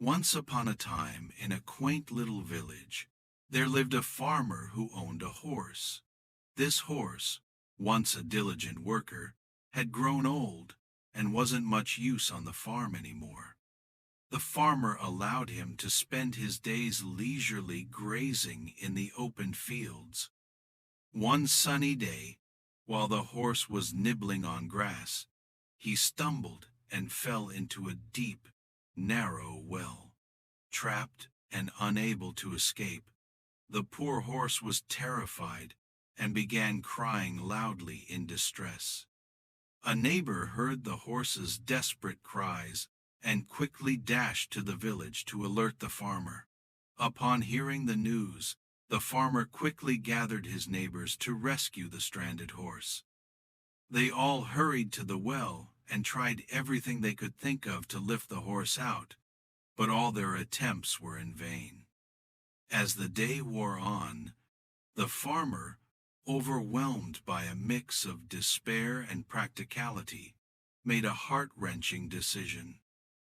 Once upon a time, in a quaint little village, there lived a farmer who owned a horse. This horse, once a diligent worker, had grown old and wasn't much use on the farm anymore. The farmer allowed him to spend his days leisurely grazing in the open fields. One sunny day, while the horse was nibbling on grass, he stumbled and fell into a deep, narrow well. Trapped and unable to escape, the poor horse was terrified and began crying loudly in distress. A neighbor heard the horse's desperate cries and quickly dashed to the village to alert the farmer. Upon hearing the news, the farmer quickly gathered his neighbors to rescue the stranded horse. They all hurried to the well and tried everything they could think of to lift the horse out, but all their attempts were in vain. As the day wore on, the farmer, overwhelmed by a mix of despair and practicality, made a heart-wrenching decision.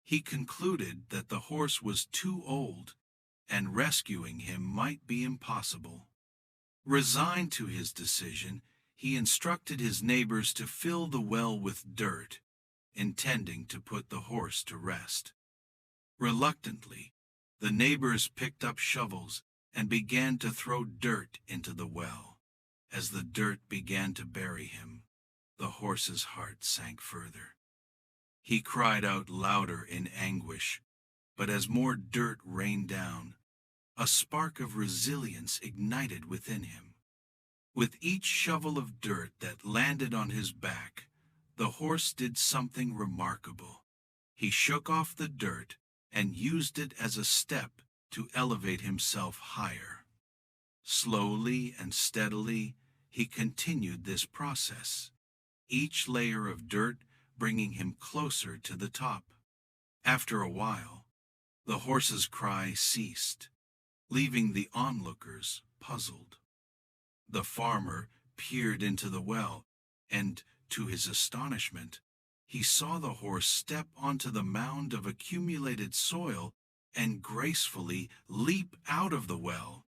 He concluded that the horse was too old, and rescuing him might be impossible. Resigned to his decision, he instructed his neighbors to fill the well with dirt, intending to put the horse to rest. Reluctantly, the neighbors picked up shovels and began to throw dirt into the well. As the dirt began to bury him, the horse's heart sank further. He cried out louder in anguish, but as more dirt rained down, a spark of resilience ignited within him. With each shovel of dirt that landed on his back, the horse did something remarkable. He shook off the dirt and used it as a step to elevate himself higher. Slowly and steadily, he continued this process, each layer of dirt bringing him closer to the top. After a while, the horse's cry ceased, leaving the onlookers puzzled. The farmer peered into the well, and, to his astonishment, he saw the horse step onto the mound of accumulated soil and gracefully leap out of the well.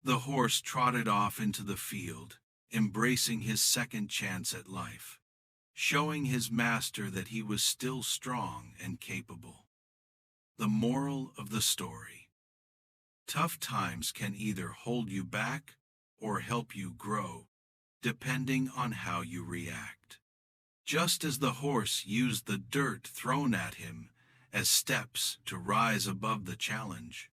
The horse trotted off into the field, embracing his second chance at life, showing his master that he was still strong and capable. The moral of the story: tough times can either hold you back or help you grow, depending on how you react. Just as the horse used the dirt thrown at him as steps to rise above the challenge,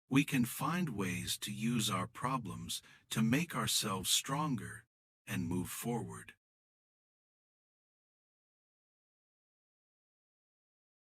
we can find ways to use our problems to make ourselves stronger and move forward.